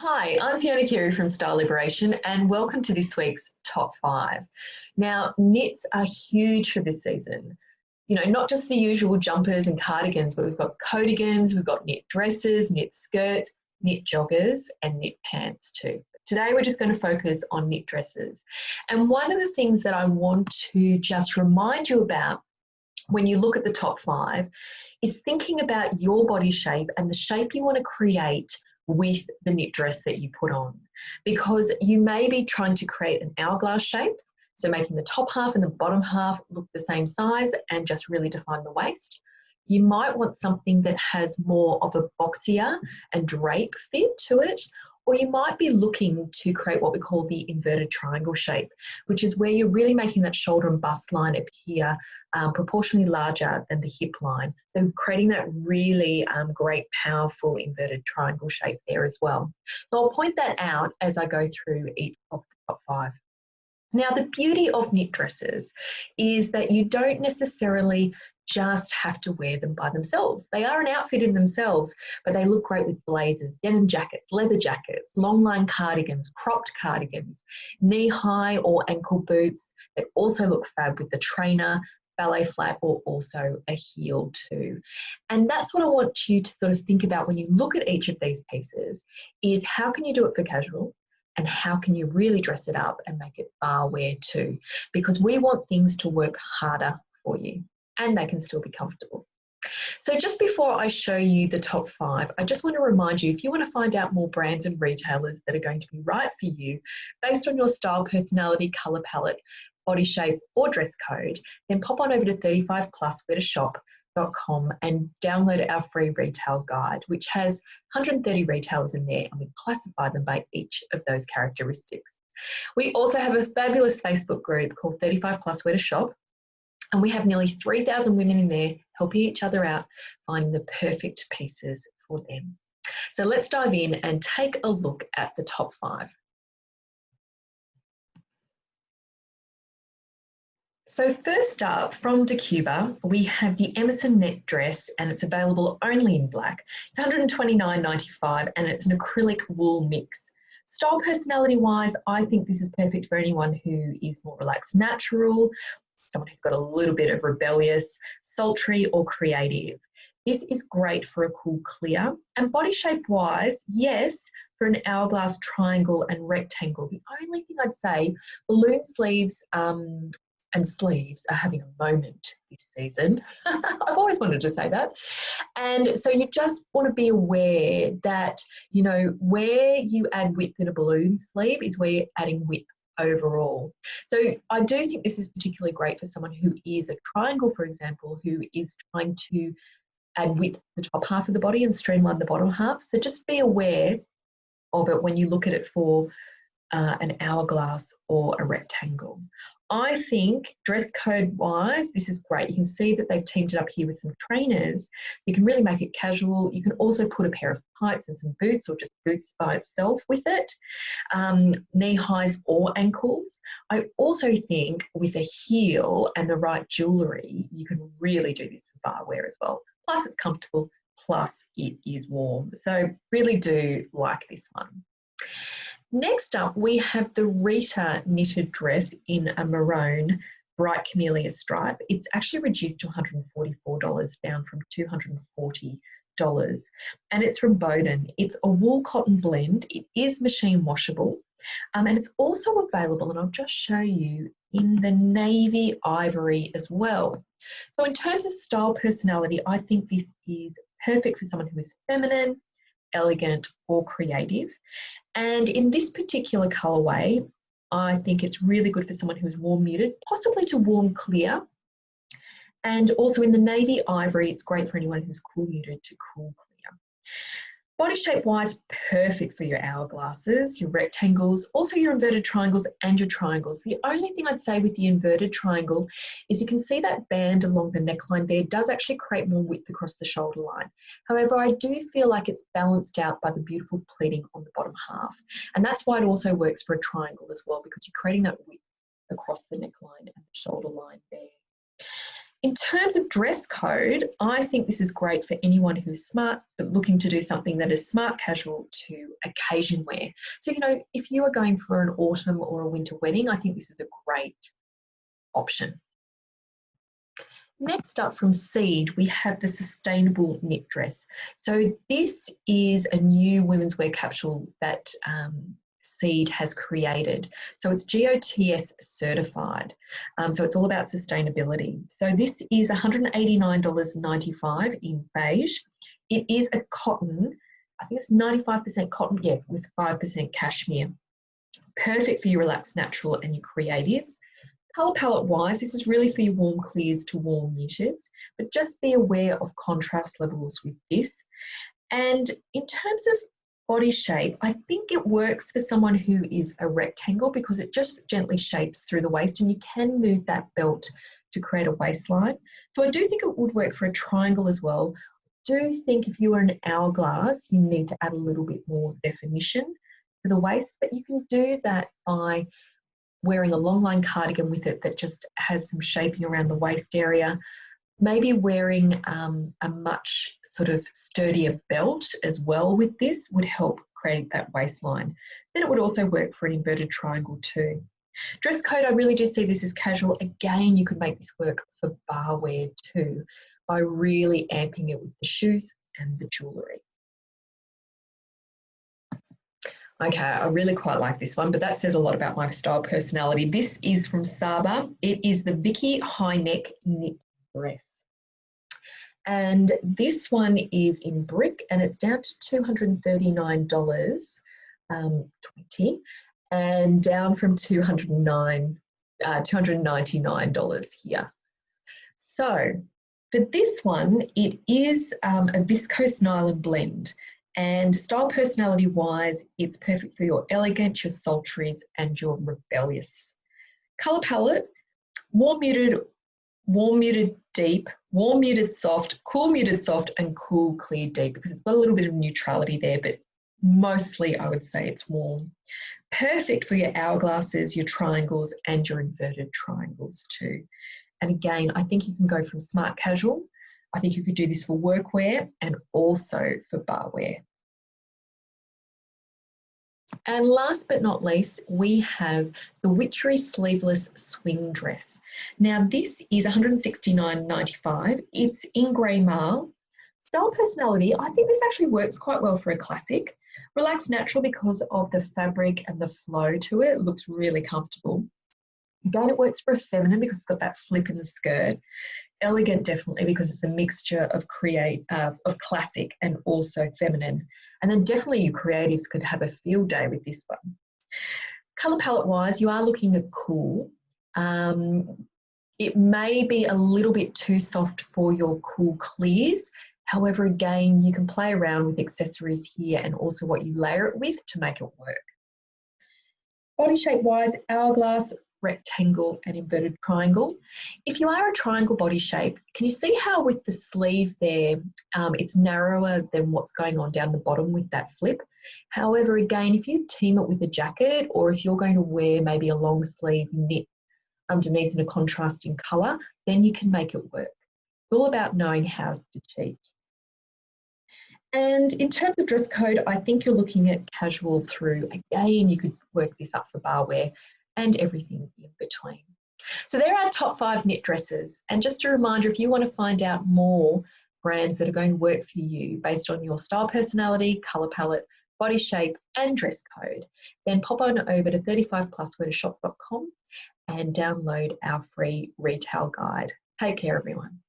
Hi, I'm Fiona Keary from Style Liberation and welcome to this week's Top 5. Now, knits are huge for this season. You know, not just the usual jumpers and cardigans, but we've got coatigans, we've got knit dresses, knit skirts, knit joggers and knit pants too. Today we're just going to focus on knit dresses. And one of the things that I want to just remind you about when you look at the top 5 is thinking about your body shape and the shape you want to create with the knit dress that you put on, because you may be trying to create an hourglass shape, so making the top half and the bottom half look the same size and just really define the waist. You might want something that has more of a boxier and drape fit to it, or you might be looking to create what we call the inverted triangle shape, which is where you're really making that shoulder and bust line appear proportionally larger than the hip line. So creating that really great, powerful inverted triangle shape there as well. So I'll point that out as I go through each of the top 5. Now, the beauty of knit dresses is that you don't necessarily just have to wear them by themselves. They are an outfit in themselves, but they look great with blazers, denim jackets, leather jackets, long line cardigans, cropped cardigans, knee-high or ankle boots that also look fab with the trainer, ballet flat, or also a heel too. And that's what I want you to sort of think about when you look at each of these pieces, is how can you do it for casual? And how can you really dress it up and make it bar wear too? Because we want things to work harder for you and they can still be comfortable. So just before I show you the top 5, I just want to remind you, if you want to find out more brands and retailers that are going to be right for you based on your style, personality, colour palette, body shape or dress code, then pop on over to 35pluswheretosshop.com and download our free retail guide, which has 130 retailers in there, and we classify them by each of those characteristics. We also have a fabulous Facebook group called 35 Plus Where to Shop, and we have nearly 3,000 women in there helping each other out, finding the perfect pieces for them. So let's dive in and take a look at the top 5. So first up, from DECJUBA, we have the Emerson net dress, and it's available only in black. It's $129.95 and it's an acrylic wool mix. Style personality wise, I think this is perfect for anyone who is more relaxed, natural, someone who's got a little bit of rebellious, sultry or creative. This is great for a cool clear. And body shape wise, yes, for an hourglass, triangle and rectangle. The only thing I'd say, balloon sleeves and sleeves are having a moment this season. I've always wanted to say that. And so you just want to be aware that, you know, where you add width in a balloon sleeve is where you're adding width overall. So I do think this is particularly great for someone who is a triangle, for example, who is trying to add width to the top half of the body and streamline the bottom half. So just be aware of it when you look at it for an hourglass or a rectangle. I think dress code wise, this is great. You can see that they've teamed it up here with some trainers. So you can really make it casual. You can also put a pair of tights and some boots, or just boots by itself with it, knee highs or ankles. I also think with a heel and the right jewellery, you can really do this for bar wear as well. Plus it's comfortable, plus it is warm. So really do like this one. Next up, we have the Rita knitted dress in a maroon bright camellia stripe. It's actually reduced to $144, down from $240. And it's from Boden. It's a wool cotton blend. It is machine washable. And it's also available, and I'll just show you, in the navy ivory as well. So in terms of style personality, I think this is perfect for someone who is feminine, elegant or creative. And in this particular colourway, I think it's really good for someone who is warm muted, possibly to warm clear. And also in the navy ivory, it's great for anyone who's cool muted to cool clear. Body shape wise, perfect for your hourglasses, your rectangles, also your inverted triangles and your triangles. The only thing I'd say with the inverted triangle is you can see that band along the neckline there does actually create more width across the shoulder line. However, I do feel like it's balanced out by the beautiful pleating on the bottom half. And that's why it also works for a triangle as well, because you're creating that width across the neckline and the shoulder line there. In terms of dress code, I think this is great for anyone who's smart, but looking to do something that is smart casual to occasion wear. So, you know, if you are going for an autumn or a winter wedding, I think this is a great option. Next up from Seed, we have the sustainable knit dress. So this is a new women's wear capsule that Seed has created. So it's GOTS certified. So it's all about sustainability. So this is $189.95 in beige. It is a cotton, I think it's 95% cotton, yeah, with 5% cashmere. Perfect for your relaxed natural and your creatives. Colour palette wise, this is really for your warm clears to warm muteds, but just be aware of contrast levels with this. And in terms of body shape, I think it works for someone who is a rectangle because it just gently shapes through the waist and you can move that belt to create a waistline. So I do think it would work for a triangle as well. I do think if you are an hourglass, you need to add a little bit more definition for the waist, but you can do that by wearing a long line cardigan with it that just has some shaping around the waist area. Maybe wearing a much sort of sturdier belt as well with this would help create that waistline. Then it would also work for an inverted triangle too. Dress code, I really do see this as casual. Again, you could make this work for bar wear too by really amping it with the shoes and the jewellery. Okay, I really quite like this one, but that says a lot about my style personality. This is from SABA. It is the Vicky high neck knit dress. And this one is in brick and it's down to $239.20 and down from $299 here. So for this one, it is a viscose nylon blend. And style personality wise, it's perfect for your elegant, your sultries, and your rebellious. Colour palette, warm muted deep, warm muted soft, and cool clear deep, because it's got a little bit of neutrality there, but mostly I would say it's warm. Perfect for your hourglasses, your triangles, and your inverted triangles too. And again, I think you can go from smart casual. I think you could do this for workwear and also for bar wear. And last but not least, we have the Witchery sleeveless swing dress. Now this is $169.95. It's in grey marl. Style personality, I think this actually works quite well for a classic. Relaxed natural because of the fabric and the flow to it. It looks really comfortable. Again, it works for a feminine because it's got that flip in the skirt. Elegant, definitely, because it's a mixture of classic and also feminine. And then definitely you creatives could have a field day with this one. Colour palette wise, you are looking at cool. It may be a little bit too soft for your cool clears. However, again, you can play around with accessories here and also what you layer it with to make it work. Body shape wise, hourglass, rectangle, and inverted triangle. If you are a triangle body shape, can you see how with the sleeve there, it's narrower than what's going on down the bottom with that flip? However, again, if you team it with a jacket, or if you're going to wear maybe a long sleeve knit underneath in a contrasting colour, then you can make it work. It's all about knowing how to cheat. And in terms of dress code, I think you're looking at casual through. Again, you could work this up for bar wear and everything in between. So there are our top 5 knit dresses. And just a reminder, if you want to find out more brands that are going to work for you based on your style personality, colour palette, body shape and dress code, then pop on over to 35plusweartoshop.com and download our free retail guide. Take care, everyone.